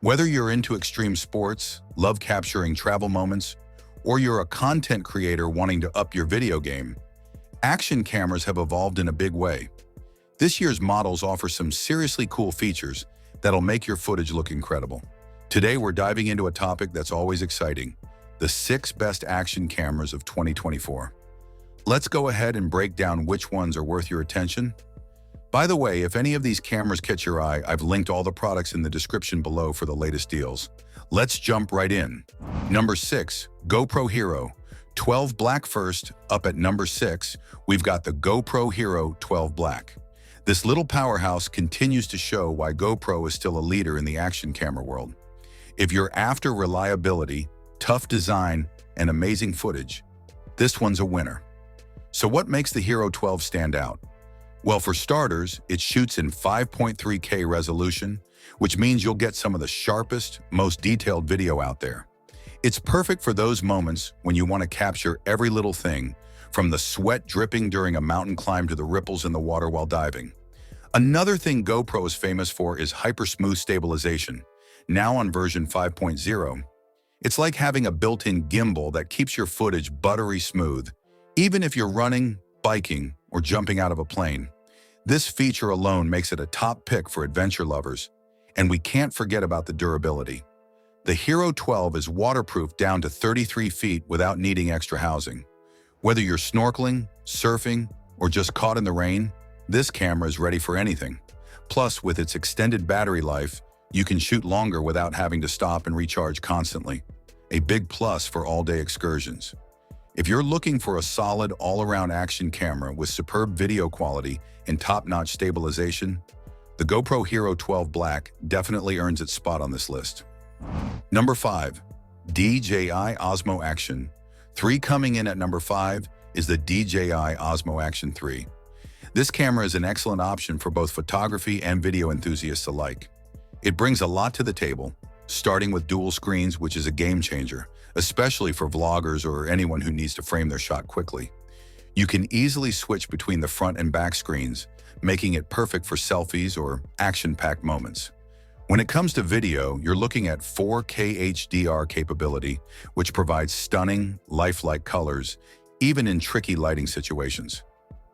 Whether you're into extreme sports, love capturing travel moments, or you're a content creator wanting to up your video game, action cameras have evolved in a big way. This year's models offer some seriously cool features that'll make your footage look incredible. Today, we're diving into a topic that's always exciting: the 6 best action cameras of 2024. Let's go ahead and break down which ones are worth your attention. By the way, if any of these cameras catch your eye, I've linked all the products in the description below for the latest deals. Let's jump right in. Number 6, GoPro Hero 12 Black first. Up at number 6, we've got the GoPro Hero 12 Black. This little powerhouse continues to show why GoPro is still a leader in the action camera world. If you're after reliability, tough design, and amazing footage, this one's a winner. So what makes the Hero 12 stand out? Well, for starters, it shoots in 5.3K resolution, which means you'll get some of the sharpest, most detailed video out there. It's perfect for those moments when you want to capture every little thing, from the sweat dripping during a mountain climb to the ripples in the water while diving. Another thing GoPro is famous for is hyper-smooth stabilization, now on version 5.0. It's like having a built-in gimbal that keeps your footage buttery smooth, even if you're running, biking, or jumping out of a plane. This feature alone makes it a top pick for adventure lovers, and we can't forget about the durability. The Hero 12 is waterproof down to 33 feet without needing extra housing. Whether you're snorkeling, surfing, or just caught in the rain, this camera is ready for anything. Plus, with its extended battery life, you can shoot longer without having to stop and recharge constantly. A big plus for all-day excursions. If you're looking for a solid all-around action camera with superb video quality and top-notch stabilization, the GoPro Hero 12 Black definitely earns its spot on this list. Number 5, DJI Osmo Action 3. Coming in at number 5 is the DJI Osmo Action 3. This camera is an excellent option for both photography and video enthusiasts alike. It brings a lot to the table, starting with dual screens, which is a game changer, especially for vloggers or anyone who needs to frame their shot quickly. You can easily switch between the front and back screens, making it perfect for selfies or action-packed moments. When it comes to video, you're looking at 4K HDR capability, which provides stunning, lifelike colors, even in tricky lighting situations.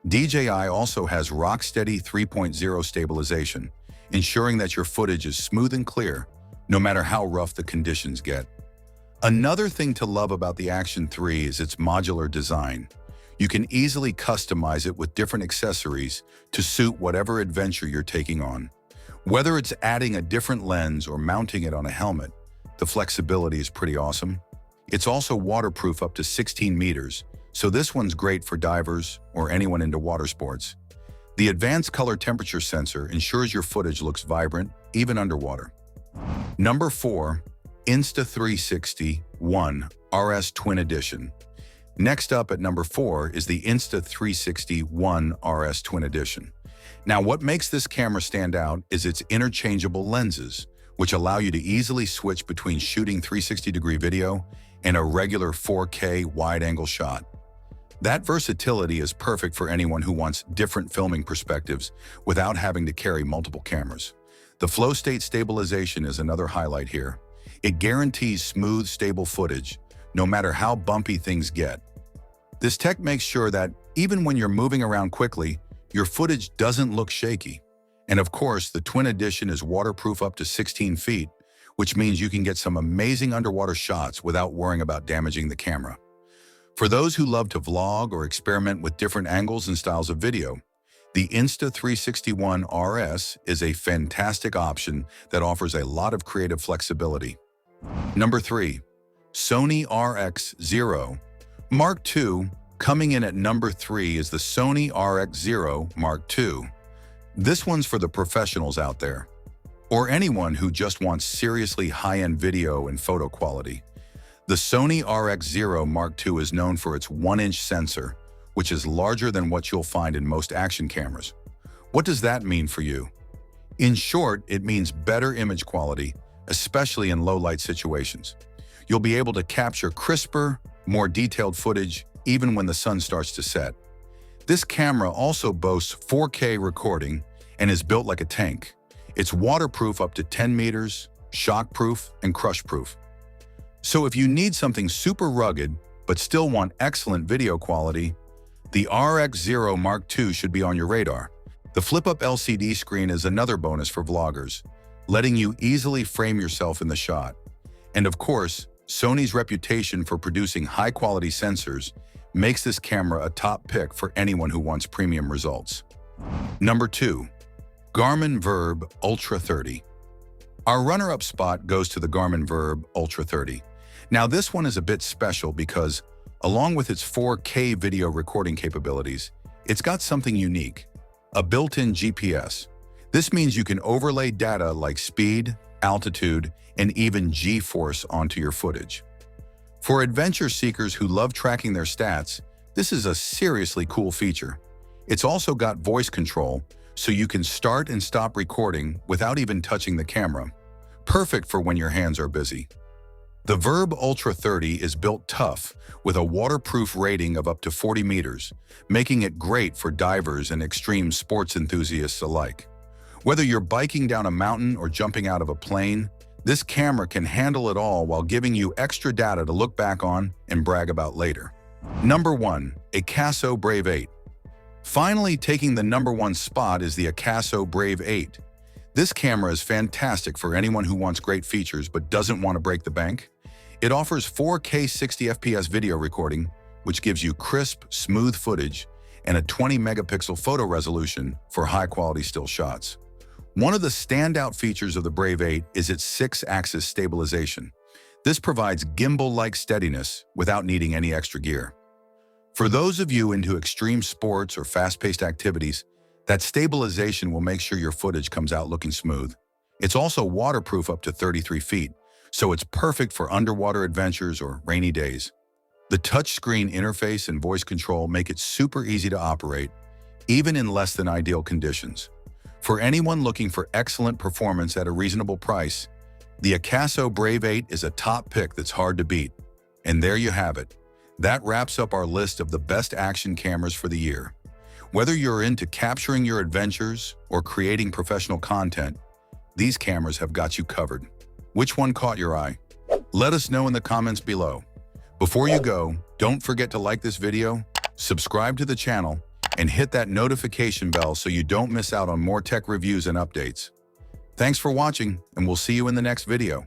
DJI also has rock-steady 3.0 stabilization, ensuring that your footage is smooth and clear, no matter how rough the conditions get. Another thing to love about the Action 3 is its modular design. You can easily customize it with different accessories to suit whatever adventure you're taking on. Whether it's adding a different lens or mounting it on a helmet, the flexibility is pretty awesome. It's also waterproof up to 16 meters, so this one's great for divers or anyone into water sports. The advanced color temperature sensor ensures your footage looks vibrant, even underwater. Number 4, Insta360 ONE RS Twin Edition. Next up at number 4 is the Insta360 ONE RS Twin Edition. Now, what makes this camera stand out is its interchangeable lenses, which allow you to easily switch between shooting 360-degree video and a regular 4K wide-angle shot. That versatility is perfect for anyone who wants different filming perspectives without having to carry multiple cameras. The flow state stabilization is another highlight here. It guarantees smooth, stable footage, no matter how bumpy things get. This tech makes sure that even when you're moving around quickly, your footage doesn't look shaky. And of course, the Twin Edition is waterproof up to 16 feet, which means you can get some amazing underwater shots without worrying about damaging the camera. For those who love to vlog or experiment with different angles and styles of video, the Insta360 ONE RS is a fantastic option that offers a lot of creative flexibility. Number 3, Sony RX0 Mark II. Coming in at number 3 is the Sony RX0 Mark II. This one's for the professionals out there, or anyone who just wants seriously high-end video and photo quality. The Sony RX0 Mark II is known for its 1-inch sensor, which is larger than what you'll find in most action cameras. What does that mean for you? In short, it means better image quality, especially in low-light situations. You'll be able to capture crisper, more detailed footage even when the sun starts to set. This camera also boasts 4K recording and is built like a tank. It's waterproof up to 10 meters, shockproof, and crush-proof. So if you need something super rugged but still want excellent video quality, the RX0 Mark II should be on your radar. The flip-up LCD screen is another bonus for vloggers, letting you easily frame yourself in the shot. And of course, Sony's reputation for producing high-quality sensors makes this camera a top pick for anyone who wants premium results. Number 2. Garmin Virb Ultra 30. Our runner-up spot goes to the Garmin Virb Ultra 30. Now this one is a bit special because, along with its 4K video recording capabilities, it's got something unique: a built-in GPS. This means you can overlay data like speed, altitude, and even G-force onto your footage. For adventure seekers who love tracking their stats, this is a seriously cool feature. It's also got voice control, so you can start and stop recording without even touching the camera. Perfect for when your hands are busy. The Virb Ultra 30 is built tough with a waterproof rating of up to 40 meters, making it great for divers and extreme sports enthusiasts alike. Whether you're biking down a mountain or jumping out of a plane, this camera can handle it all while giving you extra data to look back on and brag about later. Number 1. AKASO Brave 8. Finally, taking the number 1 spot is the AKASO Brave 8. This camera is fantastic for anyone who wants great features but doesn't want to break the bank. It offers 4K 60fps video recording, which gives you crisp, smooth footage, and a 20-megapixel photo resolution for high-quality still shots. One of the standout features of the Brave 8 is its 6-axis stabilization. This provides gimbal-like steadiness without needing any extra gear. For those of you into extreme sports or fast-paced activities, that stabilization will make sure your footage comes out looking smooth. It's also waterproof up to 33 feet, so it's perfect for underwater adventures or rainy days. The touchscreen interface and voice control make it super easy to operate, even in less than ideal conditions. For anyone looking for excellent performance at a reasonable price, the AKASO Brave 8 is a top pick that's hard to beat. And there you have it. That wraps up our list of the best action cameras for the year. Whether you're into capturing your adventures or creating professional content, these cameras have got you covered. Which one caught your eye? Let us know in the comments below. Before you go, don't forget to like this video, subscribe to the channel, and hit that notification bell so you don't miss out on more tech reviews and updates. Thanks for watching, and we'll see you in the next video.